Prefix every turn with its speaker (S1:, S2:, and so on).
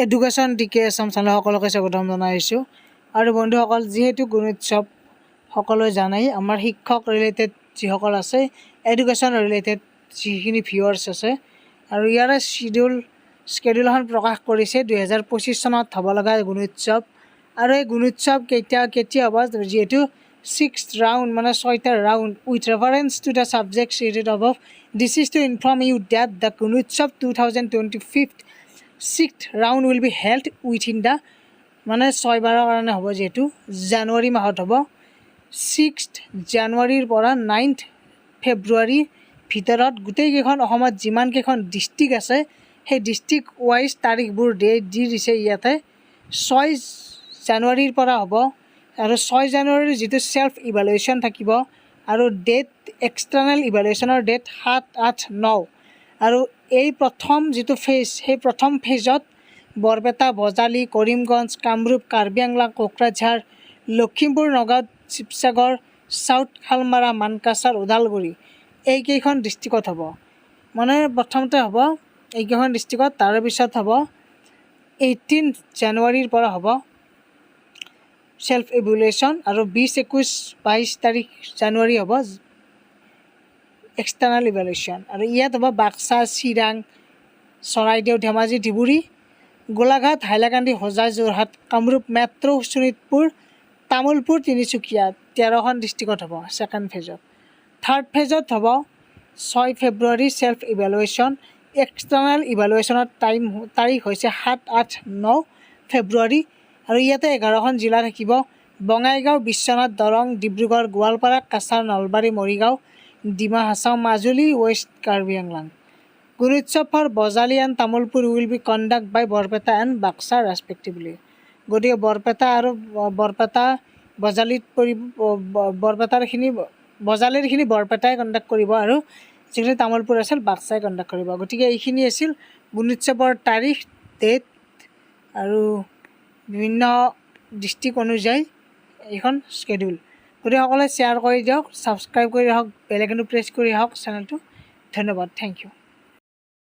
S1: Education decay Assam channel সকলোকে স্বাগতম জনাইছোঁ। আৰু বন্ধুসকল, যিহেতু গুণোৎসৱ সকলোৱে জানেই, আমাৰ শিক্ষক ৰিলেটেড যিসকল আছে, এডুকেশ্যন ৰিলেটেড যিখিনি ভিউৱাৰ্ছ আছে, আৰু ইয়াৰে স্কেডিউল এখন প্ৰকাশ কৰিছে 2025 চনত হ'ব লগা গুণোৎসৱ। আৰু এই গুণোৎসৱ কেতিয়া হ'ব, যিহেতু 6th ৰাউণ্ড মানে 6টা round with reference to the subject related of this is to inform you that the Gunotsav 2025 6th round will be held within the মানে 6 কাৰণে হ'ব, যিহেতু জানুৱাৰী মাহত হ'ব। 6th জানুৱাৰীৰ পৰা 9th ফেব্ৰুৱাৰীৰ ভিতৰত গোটেইকেইখন অসমত যিমানকেইখন ডিষ্ট্ৰিক্ট আছে সেই ডিষ্ট্ৰিক্ট ৱাইজ তাৰিখবোৰ দি দিছে ইয়াতে। 6 জানুৱাৰীৰ পৰা হ'ব, আৰু 6 জানুৱাৰীৰ যিটো ছেল্ফ ইভালুৱেশ্যন থাকিব, আৰু ডেট এক্সটাৰ্নেল ইভালুৱেশ্যনৰ ডেট 7, 8, 9। আৰু এই প্ৰথম যিটো ফেজ, সেই প্ৰথম ফেজত বৰপেটা, বজালী, কৰিমগঞ্জ, কামৰূপ, কাৰ্বি আংলং, কোকৰাঝাৰ, লখিমপুৰ, নগাঁও, শিৱসাগৰ, চাউথ শালমাৰা, মানকাছাৰ, ওদালগুৰি এইকেইখন ডিষ্ট্ৰিক্টত হ'ব। মানে প্ৰথমতে হ'ব এইকেইখন ডিষ্ট্ৰিক্টত, তাৰপিছত হ'ব 18 জানুৱাৰীৰ পৰা হ'ব ছেল্ফ ইভেলুৱেশ্যন, আৰু 20, 21, 22 তাৰিখ জানুৱাৰী হ'ব এক্সটাৰ্নেল ইভেলুৱেশ্যন। আৰু ইয়াত হ'ব বাক্সা, চিৰাং, চৰাইদেউ, ধেমাজি, ধুবুৰী, গোলাঘাট, হাইলাকান্দি, হোজাই, যোৰহাট, কামৰূপ মেট্ৰ', শোণিতপুৰ, তামোলপুৰ, তিনিচুকীয়া 13খন ডিষ্ট্ৰিক্টত হ'ব ছেকেণ্ড ফেজত। থাৰ্ড ফেজত হ'ব 6 ফেব্ৰুৱাৰী ছেল্ফ ইভেলুৱেশ্যন। এক্সটাৰ্নেল ইভেলুৱেশ্যনৰ তাৰিখ হৈছে 7, 8, 9 ফেব্ৰুৱাৰী। আৰু ইয়াতে 11খন জিলা থাকিব: Bongaigaon, Biswanath, Darrang, Dibrugarh, Goalpara, Cachar, Nalbari, Morigaon, Dima Hasao, Majuli, west Karbi Anglong. Gunotsav for Bajali and Tamulpur will be conduct by Barpeta and Baksa respectively. গতিকে বৰপেটা আৰু বজালীত বজালীৰখিনি বৰপেটাই কণ্ডাক্ট কৰিব, আৰু যিখিনি তামোলপুৰ আছিল বাক্সাই কণ্ডাক্ট কৰিব। গতিকে এইখিনি আছিল গুণোৎসৱৰ তাৰিখ, ডেট আৰু বিভিন্ন ডিষ্ট্ৰিক্ট অনুযায়ী এইখন স্কেডিউল। গতিকে সকলোৱে শ্বেয়াৰ কৰি দিয়ক, ছাবস্ক্ৰাইব কৰি ৰাখক, বেল আইকনটো প্ৰেছ কৰি ৰাখক চেনেলটো। ধন্যবাদ, থেংক ইউ।